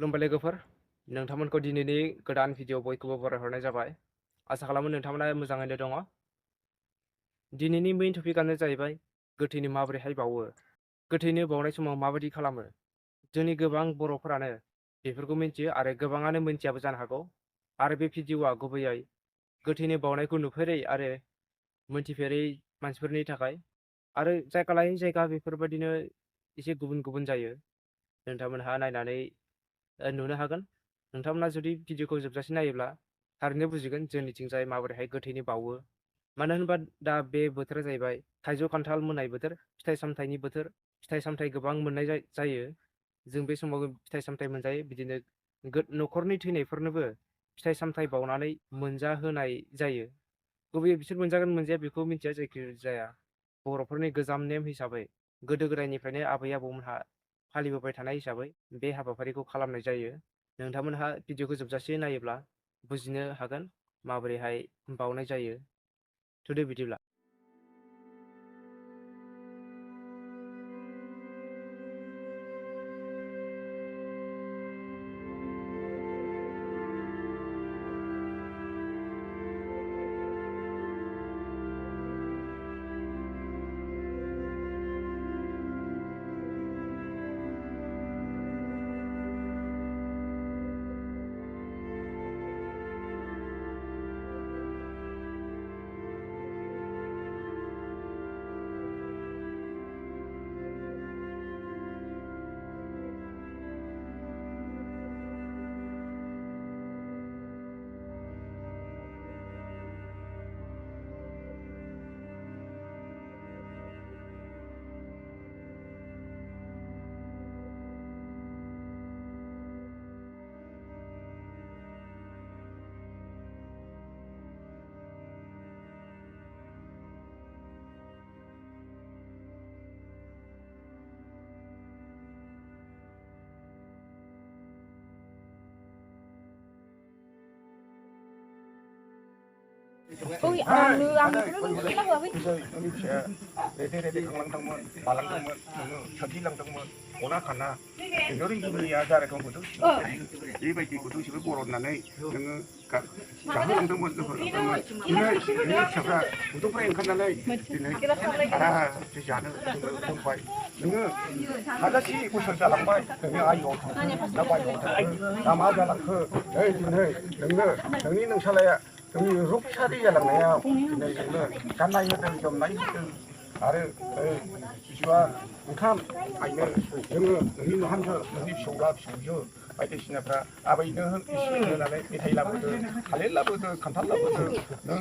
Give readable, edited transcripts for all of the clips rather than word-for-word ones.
खुलुमबाय लोगोफोर, नोंथांमोनखौ दिनैनि गोदान भिडिअ बयखौबो बरायहरनाय जाबाय। आसा खालामो नोंथांमोना मोजाङैनो दङ। दिनैनि मेइन टपिकआनो जाहैबाय गोथैनो माबोरैहाय बावो, गोथैनो बावनाय समाव माबायदि खालामो। जोंनि गोबां बर'फोरानो बेफोरखौ मिन्थियो आरो गोबाङानो मिन्थियाबो जानो हागौ। आरो बे भिडिअआ गुबैयै गोथैनो बावनायखौ नुफेरै आरो मिन्थिफेरै मानसिफोरनि थाखाय। आरो जायगा लायै जायगा बेफोरबायदिनो एसे गुबुन गुबुन जायो। नोंथांमोनहा नायनानै नुनो हागोन। नोंथांमोना जुदि भिडिअखौ जोबजासिम नायोब्ला थारैनो बुजिगोन जोंनिथिंजाय माबोरैहाय गोथैनो बावो। मानो होनोबा दा बे बोथोरा जाहैबाय थाइजौ खान्थाल मोननाय बोथोर, फिथाइ सामथाइनि बोथोर। फिथाइ सामथाइ गोबां मोननाय जायो। जों बे समाव फिथाइ सामथाइ मोनजायो। बिदिनो न'खरनि थैनायफोरनोबो फिथाइ सामथाइ बावनानै मोनजाहोनाय जायो। गुबैयै बिसोर मोनजागोन मोनजाया बेखौ मिन्थिया, जायखिजाया बर'फोरनि गोजाम नेम हिसाबै गोदो गोदायनिफ्रायनो आबै आबौमोनहा फालिबोबाय थानाय हिसाबै बे हाबाफारिखौ खालामनाय जायो। नोंथांमोनहा भिडिअखौ जोबजासे नायोब्ला बुजिनो हागोन माबोरैहाय बावनाय जायो। थुदो बिदिब्ला। Ui, lừa ăn cái nó vừa biết. 너희 쟤 레데레데 강랑당문 말랑당문 너는 현지랑당문 오나카나 너희 이미야 자래 건 것도 이베기 것도 집에 보러나네 너는 자랑당문 너는 이네 샤가 우도프레인 칸나네 알아 되지 않은 돈 바이 너는 아저씨 고설 자랑바이 너는 아이고 나 바이고 나 맞아라 그 에이 너는 능살아야 너희 룩살이 자랑나야 너는 간나이 해들 좀 나이 आरो बिजुआ ओंखाम आइनो जोङो नोंनि न'हामजो नोंनि फिसौला फिसौजो बायदिसिनाफ्रा आबैनो एसे होनानै मेथाइ लाबोदो, थालिर लाबोदो, खान्थाल लाबोदो। नों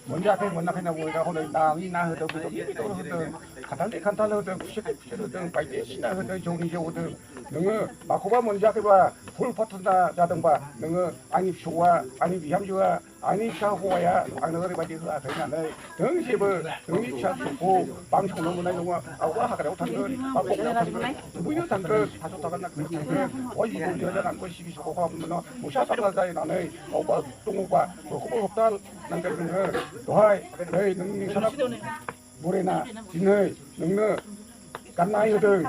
मोनजायाखै मोनाखै होनना बुङो हनै नानि ना होदों, बेदरनि बेदर होदों, खान्थालनि खान्थाल होदों, खुसेरनि खुसेर होदों, बायदिसिना होदों, जौनि जौ होदों। नोङो माखौबा मोनजायाखैबा फुल फाथना जादोंबा नोङो आंनि फिसौआ, आंनि बिहामजोआ, आंनि फिसा हौवाया आंनो ओरैबायदि होआखै होननानै नों जेबो नोंनि फिसा फिसौखौ बांसंनो मोननाय नङा। आवबा हाग्रायाव थांगोन बा बबाव थांगोन दुगैनो थांगोन थास' थागोन ना थांगोन बयबो जानानै बय सिगिसखौ खालामनो मुसा सारला जानानै अबा दङबा बेखौबो होबथानांगोन नोङो। दहाय नै नोंनि साना बुरैना दिनै नोंनो गाननाय होदों,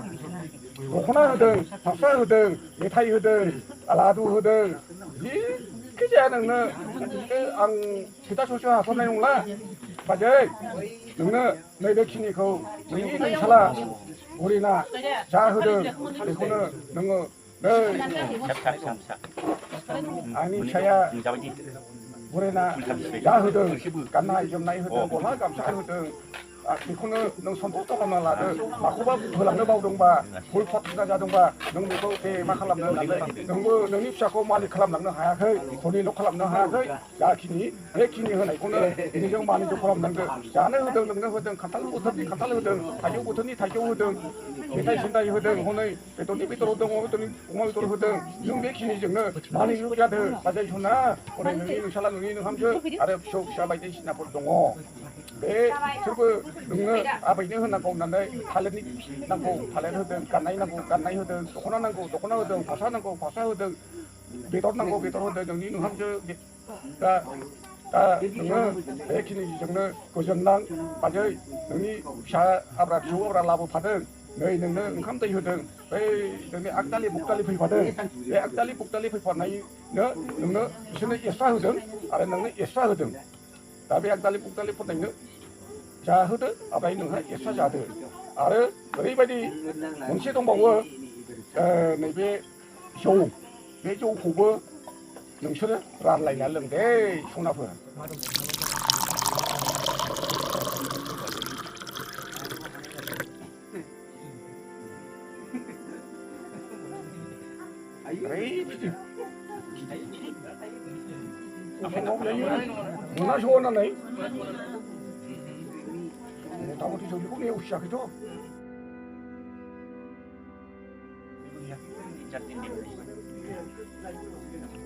दख'ना होदों, फास्रा होदों, मेथाइ होदों, लादु होदों। जिखिजाया नोंनो आं खोथा ससे हास'नाय नंला बाजै नोंनो नैबेखिनिखौ नोंनि नोंसाला बुरैना जा होदों बेखौनो नोङो नै आंनि फिसाया बुरैना जा होदों गाननाय जोमनाय होदों, गस्ला गामसा होदों, बेखौनो नों सन्थुष्ट खालामना लादो। माखौबा होलांनो बावदोंबा भुल फाथ्रा जादोंबा नों बेखौ दे मा खालामनो होननानै नोंबो नोंनि फिसाखौ मालिक खालामलांनो हायाखै, धनिल' खालामनो हायाखै। जाखिनि बेखिनि होनायखौनो दिनैजों मालिक खालामनांगौ। जानो होदों लोंनो होदों, खान्थाल बोथोरनि खान्थाल होदों, थाइजौ बोथोरनि थाइजौ होदों, मेथाइ सेन्थाइ होदों, हनै बेदरनि बेदर होदों, अमा बेदरनि अमा बेदर होदों। नों बेखिनिजोंनो मालिक जादों बाजै सना। हनै नोंनि नोंसाला नोंनि नोंहामजो आरो फिसौ फिसा बायदिसिनाफोर दङ। बेसोरबो नोंनो आबैनो होनांगौ होननानै थालिरनि नांगौ थालिर होदों, गाननाय नांगौ गाननाय होदों, दख'ना नांगौ दख'ना होदों, फास्रा नांगौ फास्रा होदों, बेदर नांगौ बेदर होदों। नोंनि नोंहामजो दा नोङो बेखिनिजोंनो गोजोनलां बाजै। नोंनि फिसा आब्रा फिसौ आब्रा लाबोफादों नै नोंनो ओंखाम दै होदों बै नोंनि आगदालि बुगदालि फैफादों बे आगदालि बुगदालि फैफानायनो नोंनो बिसोरनो एक्सट्रा होदों आरो नोंनो एक्सट्रा होदों दा बे आगदालि बुगदालिफोरनो जाहोदो ओमफ्राय नोंहा एक्सट्रा जादो आरो ओरैबायदि मोनसे दंबावो नैबे जौ बे जौखौबो नोंसोरो रानलायना लों दे सनाफोर ओरैबायदि मोना ज' होननानै मथा मथि जों बेखौ नेवसियाखैथ'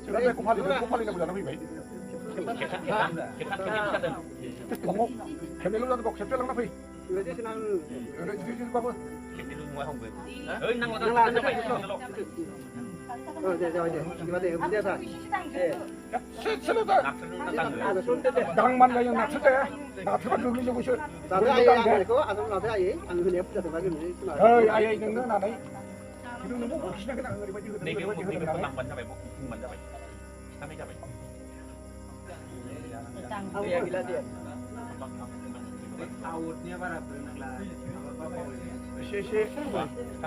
जोंहा बेखौ फालिनांगौ जाना फैबाय खेबनैल' जादों खेबसे लांना फै ओरैबाबो 당만 가요 나트대 나트가 누구지 보셔 아예 있는 건 안해 이런 거 뭐 혹시나 그냥 어디까지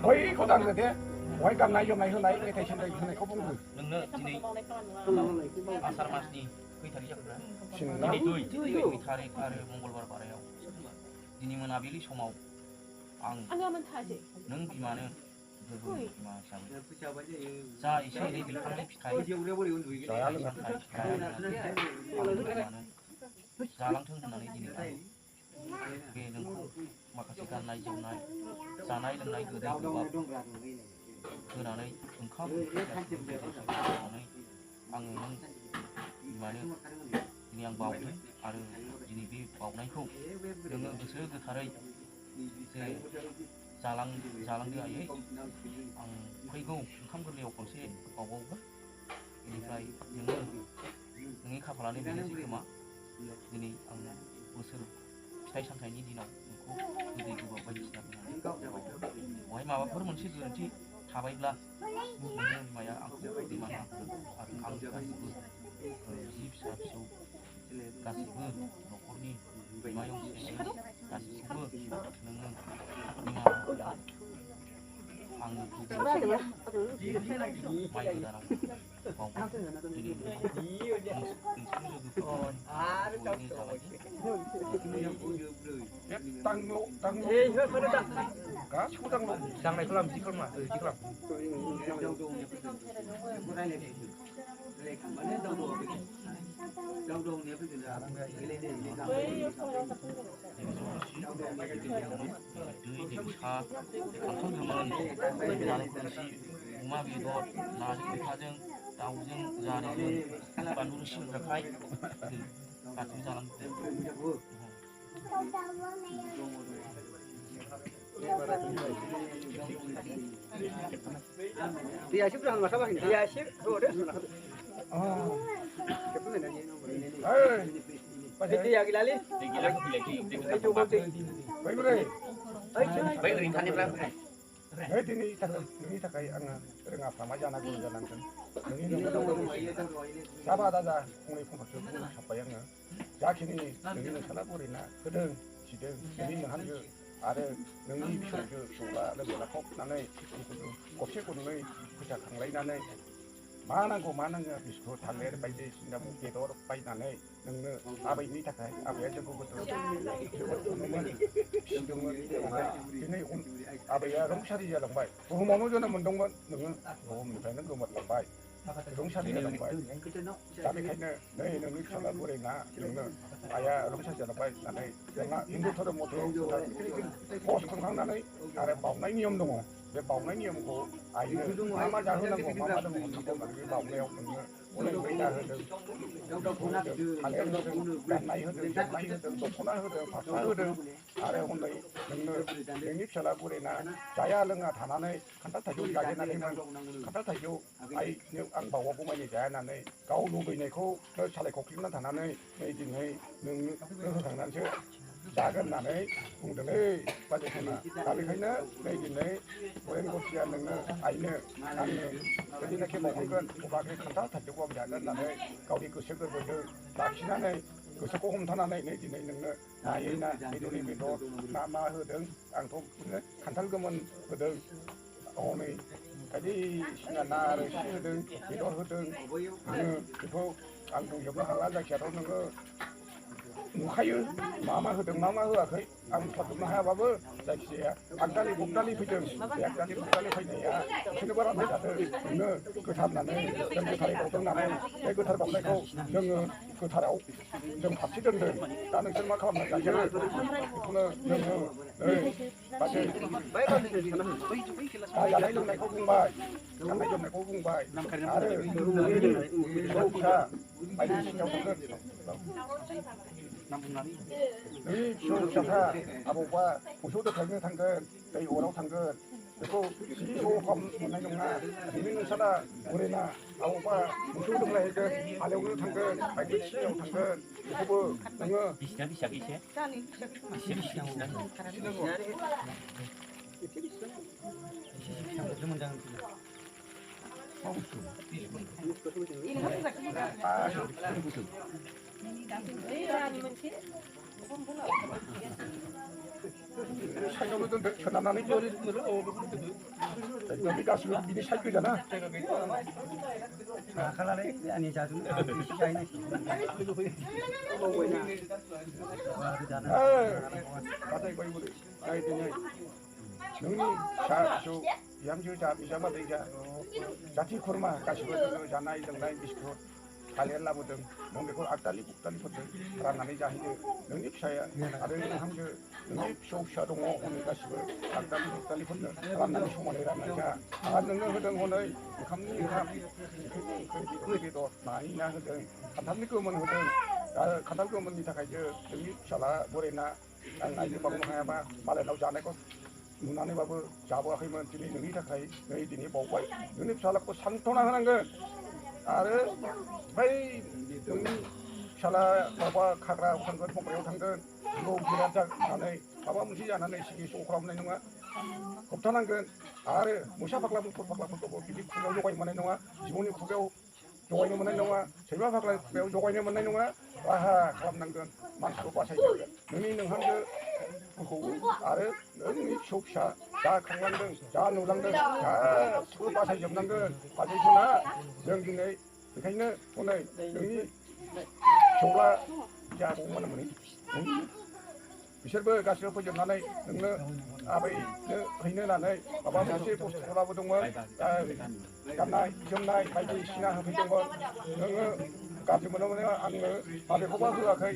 거의 거다는데 Why kan naik hôm nay cái thầy trên đây hôm nay có bông gửi. Nâng nợ thì này asar mas ni kui thari jak berani. Sinna. Ini tuh thari Mongolbar barayau. Ini menabili समाव आं नों बिमानो गोबोर बिमा हिसाबै जा एसे एनै बिफांनि फिथाइ जालांथों होननानै दिनै बे नोंखौ माखासे गाननाय जोमनाय जानाय लोंनाय गोदै गोबाब होनानै ओंखाम होनानै आङो नों बिमानो दिनै आं बावदों आरो दिनै बे बावनायखौ नोङो गोसो गोथारै जे जालांदो आयै आं फैगौ ओंखाम गोरलैयाव खनसे बावबावगोन बेनिफ्राय नोङो नोंनि खाफालानो बेनोसै खोमा दिनै आं बोसोर फिथाइ सामथाइनि दिनाव नोंखौ गोदै गोबाब बायदिसिना होनानै बहाय माबाफोर मोनसे गोरोन्थि थाबायब्ला नोंनि बिमाया आंखौ दैमाना आरो आं गासिबो जि फिसा फिसौ गासिबो न'खरनि बिमायं गासिबो नोङो बिमा आङो माइ गोदानाव बावबाय दिनै गासिखौ दांनायखौ लाम जि खालामा जि खालाम अमा बेदर नाजों मैथाजों दाउजों जारिजों बानलु रोसि होग्राखाय गासिबो जालांजोबदों Dia sih bilang masalah ini. Dia sih, tuh ada. Dia gila li. Gila Baik bre. Baik ring tadi bilang. ini takai anga renga sama jana guru jalan kan. Ini siapa ada kuni pun betul pun siapa yang yakin ini salah burina kedeng sideng ini menghanju ada nongi फिसौजो फिसौला लोगो लाफानानै गरसे गरनै फैसा खांलायनानै मा नांगौ biscuit थालिर बायदिसिना बेदर बायनानै नोंनो आबैनि थाखाय आबैया जोंखौ गोदो जोबोद अनोमोन फिसिदोंमोन दिनै आबैया रुंसारि जालांबाय बुहुमावनो जोनोम मोनदोंमोन नोङो बुहुमनिफ्रायनो गोमोरलांबाय रुंसारि जालांबाय दा बेखायनो नै नोंनि फिसाला बुरैना नोंनो आइया रुंसारि जालांबाय होननानै जोंहा हिन्दु धोरोम मथे पस्ट खुंखांनानै आरो बावनाय नियम दङ बे बावनाय नियमखौ आइनो मा जाहोनांगौ मा दङ होननानै बे बावनायाव नोङो अनेक मैदा होदों थालिर होदों गाननाय होदों जोमनाय होदों दख'ना होदों फास्रा होदों आरो हनै नोंनो नोंनि फिसाला बुरैना जाया लोङा थानानै खान्थाल थाइजौ जाजेनाखैमोन खान्थाल थाइजौ आइनो आं बावागौ मानि जाया होननानै गाव लुबैनायखौ सालाय खख्लिबना थानानै नै दिनै नोंनो होखांनानैसो जागोन होननानै बुंदोंलै बाजैखौना दा बेखायनो नै दिनै बरेन गथिया नोंनो आइनो आंनो जुदिनाखि बावहरगोन अब्ला खान्थाल थाइजौखौ आं जागोन होननानै गावनि गोसो गोरबोजों लाखिनानै गोसोखौ हमथानानै नै दिनै नोंनो नायै ना बेदरै बेदर मा होदों आंथ' खान्थाल गोमोन होदों हनै बायदिसिना ना रोसि होदों बेदर होदों नोङो बेखौ आं बुंजोबनो हाला जायखियाथ' नोङो नुखायो मा होदों मा होआखै आं बुंस्लाबजोबनो हायाबाबो जायखिजाया आगदालि बगदालि फैदों बे आगदालि बगदालि फैनाया बिसोरनोबो राननाय जादों नोंनो गोथारनानै जों गोथारै बावदों होननानै बे गोथार बावनायखौ जोङो गोथाराव जों फारसे दोनदों दा नोंसोर मा खालामनो जायो बेखौनो जोङो नै बाजै दा जानाय लोंनायखौ बुंबाय गाननाय जोमनायखौ बुंबाय आरो फिसौ फिसा बायदिसिनायाव थांगोन नोंनि फिसौ फिसाफ्रा अबावबा मोसौ दोस्लायनो थांगोन दै अराव थांगोन बेखौ जि ज' खालामनो मोननाय नङा नोंनि नोंसाना बुरैना अबावबा मोसौ दोस्लायहैगोन हालेवनो थांगोन बायदिसिनायाव थांगोन बेखौबो नोङो साइडआवनो दोनदो सोनारनानै बे गासिबो बिनि साइड गोजाना खालामनानै आंनि जादों एसे बाथाय बाय बोरै नाय दिनै नोंनि फिसा फिसौ बिहामजो जा बिजामादै जा जाथि खुरमा गासिबो जोङो जानाय लोंनाय बिस्कुट थालिर लाबोदों नों बेखौ आगदालि बुगदालिफोरजों राननानै जाहैदो नोंनि फिसाया आरो नोंहामजो नोंनि फिसौ फिसा दङ हनै गासिबो आगदालि बुगदालिफोरनो राननानै समानै राननाय जा आरो नोंनो होदों हनै ओंखामनि ओंखाम ओंख्रि बेदर नानि ना होदों खान्थालनि गोमोन होदों दा खान्थाल गोमोननि थाखायसो नोंनि फिसाला बोरायना आं नायनो बावनो हायाबा मालायनाव जानायखौ नुनानैबाबो जाबोआखैमोन दिनै नोंनि थाखाय नै दिनै बावबाय नोंनि फिसालाखौ सान्त्वना होनांगोन आरो बै नोंनि फिसाला माबा खाग्रायाव थांगोन बंग्रायाव थांगोन जिबौ बिराद जानानै माबा मोनसे जानानै सिगि सग खालामनाय नङा होबथानांगोन आरो मोसा फाग्ला मुफुर फाग्लाफोरखौबो बिदि खुगायाव जगायनो मोननाय नङा जिबौनि खुगायाव जगायनो मोननाय नङा सैमा फाग्लानि खुगायाव जगायनो मोननाय नङा राहा खालामनांगोन मानसिखौ बासायनांगोन नोंनि नोंहामजोफोरखौबो आरो नोंनि फिसौ फिसा जा खांलांदों जा नुलांदों गासिबो बासायजोबनांगोन बाजैखौना जों दिनै बेखायनो हनै नोंनि फिसौला जाबावमोन मोनै बिसोरबो गासिबो फैजोबनानै नोंनो आबैनो हैनो होननानै माबा मोनसे बुस्थुखौ लाबोदोंमोन गाननाय जोमनाय बायदिसिना होफैदोंमोन नोङो गाज्रि मोनोमोन आंनो माबेखौबा होआखै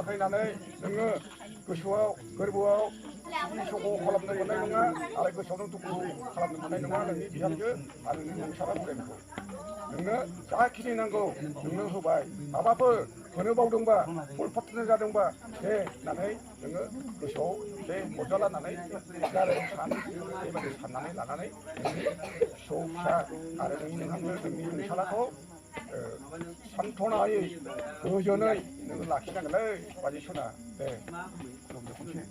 होननानै नोङो गोसोआव गोरबोआव सग' खालामनो मोननाय नङा आरो गोसोआवनो दुखु खालामनो मोननाय नङा नोंनि बिहामजो आरो नोंनि नोंसाला बुरैखौ नोंनो जाखिनि नांगौ नोंनो होबाय माबाफोर होनो बावदोंबा फुल फाथायनाय जादोंबा दे होननानै नोङो गोसोआव दे अरजाला होननानै बेबायदि साननानै लानानै नोंनि फिसौ फिसा आरो नोंनि नोंहामजो नोंनि नोंसालाखौ सान्थ'नायै गोजोनै नोङो लाखिनांगोनलै बाजै सना दे खुलुमदो खनसे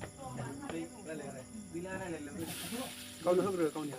गावनो होग्रो गावनि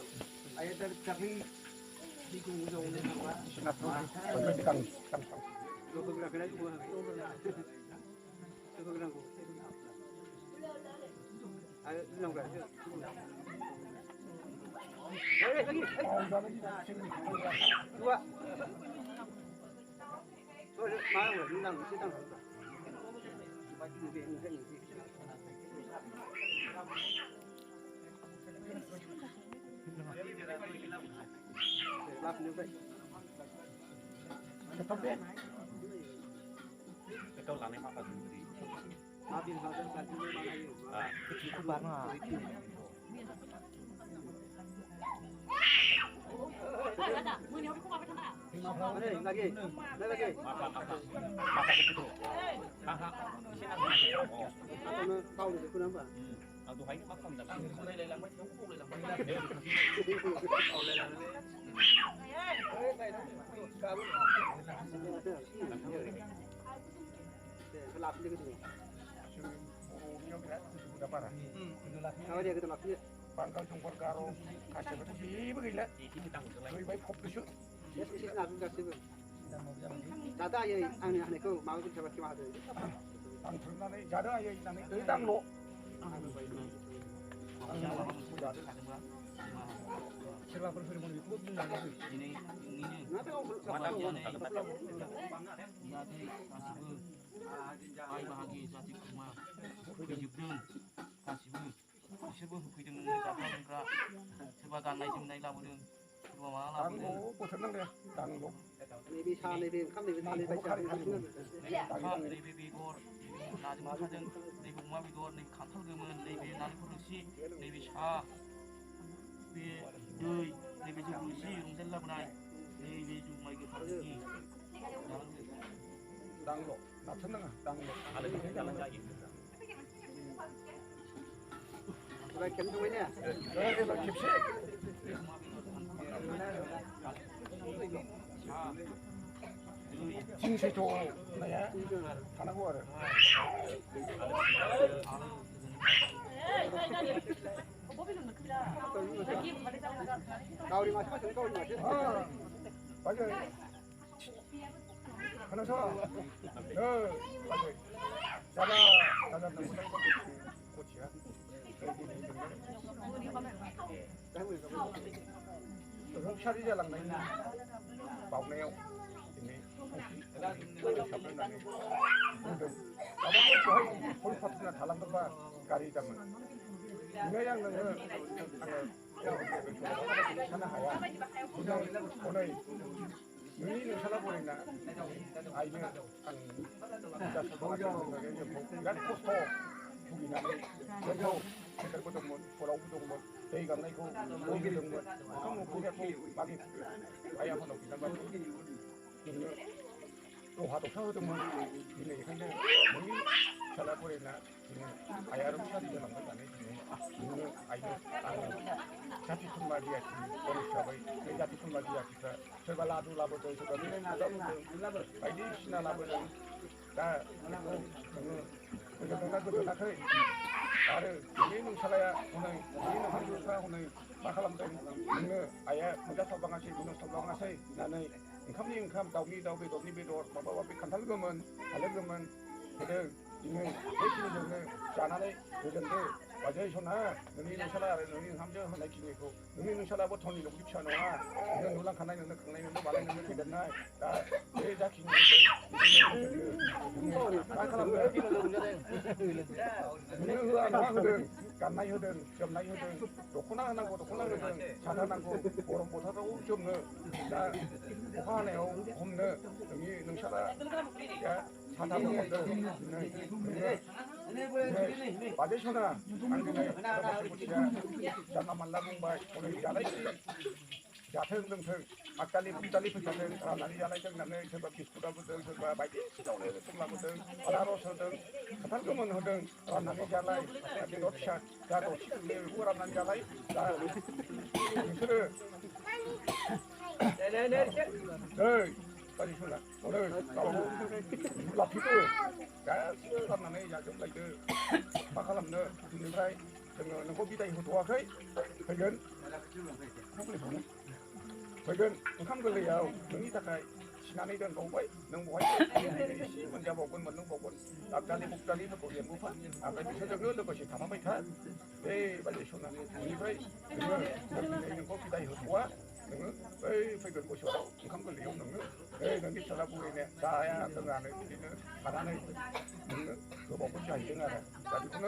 기억이나 그보다 봐라. Kalau dia kita maksudnya 방갈 정벌 가로 가시부터 비비길래 저희 바이 폭드쇼 dia sih nak juga sih. Data ya aneh kau mau kita coba kemana tu? 방청단에 자라야 있다는 그 당로 Serba performa itu pun nak. ini Nanti kau Madam Jane 가시브 아이 바하기 자ති kuma fैजोबदों गासिबो बिसोरबो होफैदों नोंनो जाग्रा सोरबा गाननाय जोमनाय लाबोदों सोरबा माबा लाबोदों 당로 보셨는데 당로 Nebi sah nebi kam nebi tali baca. नैबे बेदर नाजों मैथाजों नैबे अमा बेदर नैबे खान्थाल गोमोन नैबे नारेंखल रोसि नैबे सा बे दै नैबे जौ रोसि रंजालि लाबोनाय नैबे जुमाय गोथारनि 당로 나천능아 당로 아래 괜찮은 자기 Baik kan tu ini. 그래서 깊이 징세 좋은 나야 하나고 와라 Kau di mana kau di mana? 아 맞아 하나서 맞아 자가 너무 꽃이야 홈샤리 잘랑나이 마우네요 샤프나네 아마 홀 파트나 달랑도바 가리 잡은 이거양 너는 하나 하야 오늘 눈이 살아보니까 아이는 한 진짜 소중하게 포스터 북이나 그래서 색깔 부동문 보라우 부동문 대이가 나이고 오기 동문 그럼 그게 또 막이 아야 하나 비싼 거 또 화도 사오동문 이네 근데 눈이 살아보니까 아야를 살이는 건 아니지 눈은 아이는 자티 손마디야 어리 샤바이 자티 손마디야 기타 저가 라도 라보도 저가 미는 라보 아이디 시나 라보도 다 그거 그거 나그 아래 우리는 살아야 오늘 우리는 한국사 오늘 마칼람도 오늘 아예 문자 서방하시 문자 서방하시 나는 인컴니 인컴 다우니 다우비 도니 비도 바바바비 간탈 거면 달래 거면 그들 이는 대신에 저는 자나네 그런데 맞아요 소나 너희는 살아야 너희는 함정 하나 기니고 너희는 살아보 돈이 높이 쳐놔 너는 놀란 가나이 너는 강나이 너는 말하는 너는 되겠나 나 내자 기니고 마칼람 여기는 너는 하나 하거든 간나이 하든 점나이 하든 놓고나 하나고 놓고나 하든 자산하고 보름 못하다고 좀 나 화내요 없네 너희 능사라 야 사담은 없네 맞으셔나 안그네 잠깐만 나봉바 오늘 야라이지 야태응등등 아까리 북달리 붙자든 나리 야라이정 남네 저바 비스쿠다부든 저바 마이티 시도네 통라부든 아라로서든 가탈금은 하든 나리 야라이 아기 노트샷 자도 시크네 우라난 야라이 나 그를 네 빨리 출라 오늘 라피드 가 사람나네 야좀 라이드 마칼람네 그니까이 저는 너고 비다이 호도와케 그건 그건 감 걸려요 너희 다가 지난해 전 보고 능 보고 시 먼저 보고 먼저 보고 앞다리 목다리 보고 예 무파 앞에 저저 그 것이 담아면 다 에 빨리 쇼나 그니까이 그건 너고 비다이 호도와 에 phải 곳이 감 걸려요 너는 에 너희 살아보이네 자야 등안에 우리는 바다는 그 먹고 잘 등하라 그리고는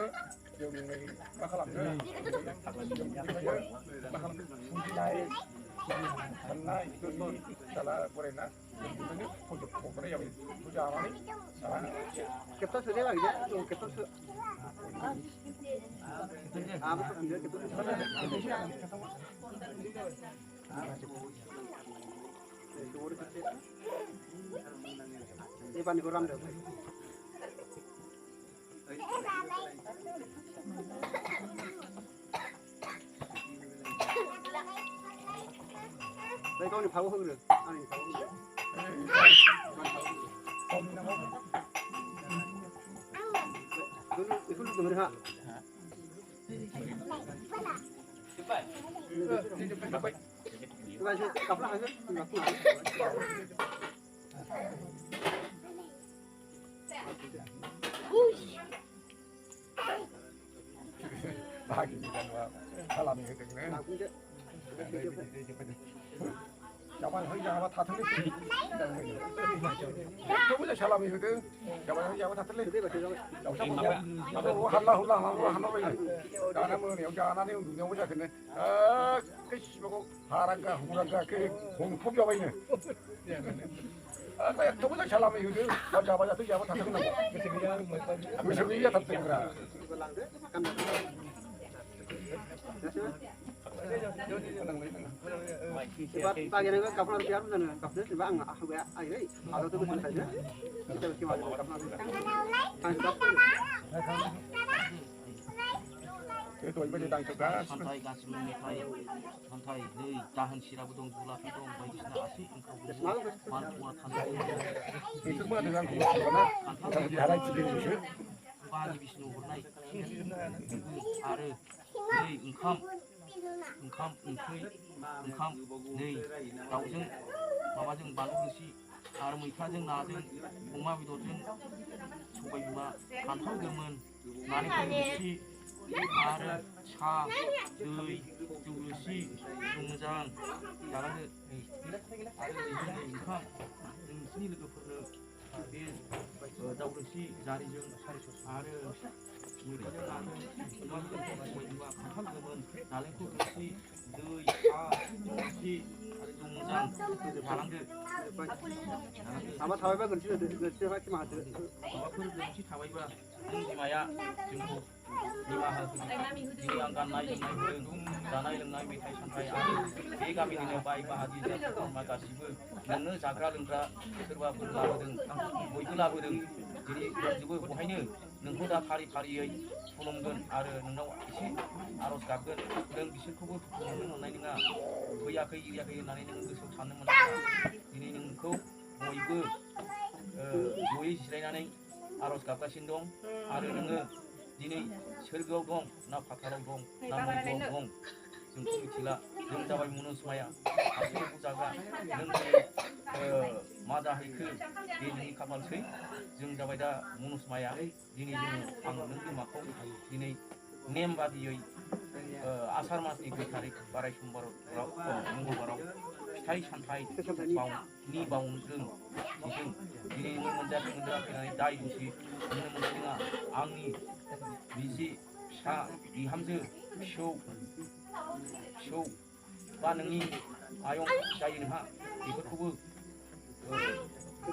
여기 마칼람네 마칼람 순지나이 karena itu salah korena itu pojok pokoknya yang itu aman kita sudah lagi kita sudah apa ambil kita ini pani kurang deh Đây con này pháo hương được, anh này pháo hương được. Con này pháo hương được. nữa hả? Chúng ta sẽ đọc lại hết. 사람이 그랬네. Nào cũng chết. 야만 허이야만 다 틀렸지. 저번에 사람이거든. 야만 허이야만 다 틀렸지. Thế mà chưa 나도 할라 홀라 하나 보이네. 나는 뭐 여기 안 하네. 누가 보자 근데 그 씨하고 하란가 후란가 그 공포 벼가 있네. 그 저번에 사람이거든. 맞아 또 야만 다 틀렸나. 무슨 일이야 다 틀렸구나. có làm thế. Cầm được. Ba cái này có cặp nó kéo rồi cặp nước thì vang à vậy ai đấy à tôi cũng thấy đấy cái cái mà cặp nó anh cặp 그 또 이번에 당첨가 선타이 가슴 메타이 선타이 의 자한 시라부동 불라피동 바이스나 아시 인카부동 만투와 탄도 이 정말 대단 고맙구나. 나라 지키는 줄. 바니 비스누 호나이 아르 의 응캄 의 다우정 마마정 바누시 아르 무이카정 나정 공마비도정 소바이마 간타우금은 나니카시 아르 차 의 두루시 용장 야라르 아르 응캄 스니르도 포르 다우르시 자리정 사리소 아르 무이카정 나정 공마비도정 간타우금은 나랭코시 의 차 두루시 아르 용장 바람들 아마 다 해봐 그렇지 그렇지 할게 많아 그렇지 다 해봐 응지마야 증폭 니마하 ini angkan naik danai lengai metai santai ari be kami dina bai bahagi terima kasih nonno jagra lengra serba berlabuदों बयबो लाबोदों jadi juga बहायनो नोंखौ दा फारि फारियै खुलुमगोन आरो नोंनाव एसे आरज गाबगोन नों बिसोरखौबो खुलुमनो मोननाय नङा फैयाखै होननानै नों गोसोआव साननो मोननाय दिनै नोंखौ बयबो जयै जिरायनानै आरज गाबगासिनो दं आरो नोङो दिनै सोरगोआव दं ना फाथाराव दं ना मैगोआव दं जोंखौ मिथिला जों जाबाय मुनुसमाया गासैबो जाग्रा नों मा जाहैखो बे नोंनि खाफालसै जों जाबाय दा मुनुसमाया दिनै जोङो आं नों बिमाखौ दिनै नेम बादियै आसार मासनि 2 तारिख बाराय समबाराव मंगलबाराव फिथाइ सामथाइ बावदों दिनै नों मोनजायाखै होननानै दाय दसि नुनो मोननाय नङा आंनि बिसि फिसा बिहामजो फिसौ बा नोंनि आयं जायो नोंहा बेफोरखौबो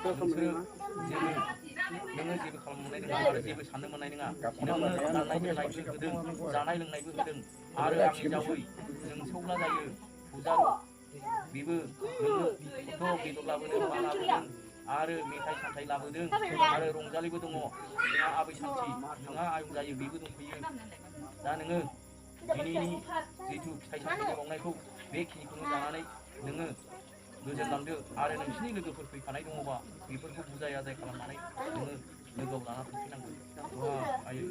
नोंसोरो नोङो जेबो खालामनो मोननाय नङा आरो जेबो साननो मोननाय नङा नोंनो गाननाय जोमनायबो होदों जानाय लोंनायबो होदों आरो आंनि जावै जों सौला जायो फुजारु बेबो नोंनो गथ' बेदर लाबोदों मा लाबोदों आरो मेथाइ सामथाइ लाबोदों आरो रंजालिबो दङ नोंहा आबै सान्थि नोंहा आयं जायो बेबो दंफैयो दा नोङो दिनैनि जिथु फिथाइ सामथाइनि बावनायखौ बेखिनिखौनो जानानै नोङो गोजोनलांदो आरो नोंसिनि लोगोफोर फैखानाय दङबा बेफोरखौ बुजाय आजाय खालामनानै नोङो लोगोआव लाना फैफिननांगोन वा आयै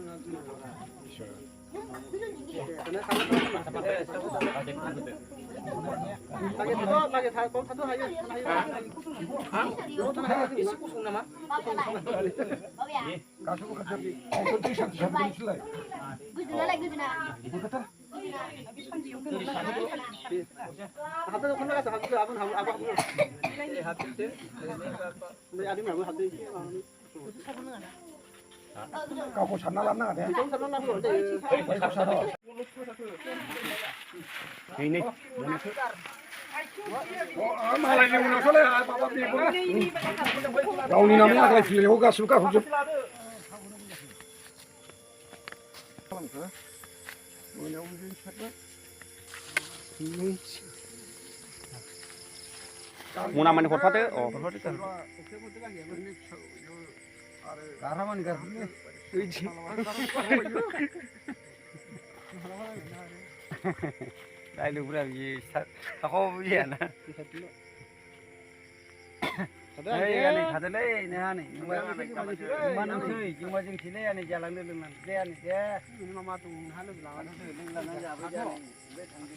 lagi thay con thay hay एसे गुसुं नामा 가수고 갑자기 어떤 뜻이 잡으면 줄래? habis kan lagi habis apa ini ada mana habis 가고 산나란나 돼. itu sana lah nanti 가고 산나. ini malah yang mana soalnya apa kau ni namanya ada film juga suka hujan. Muna mani forfate oh forfate kan 가라만 가르네. dai lu bra bi sa ko bi na नै थादोलै नोंहा नै मा नोंसै जोंबा जोंसैलै आनै जालांनो लोंनानै दे आनै दे मा मा दं नोंहा लोगो लानानै लोंलांनानै जाबाय जानो बे थांदो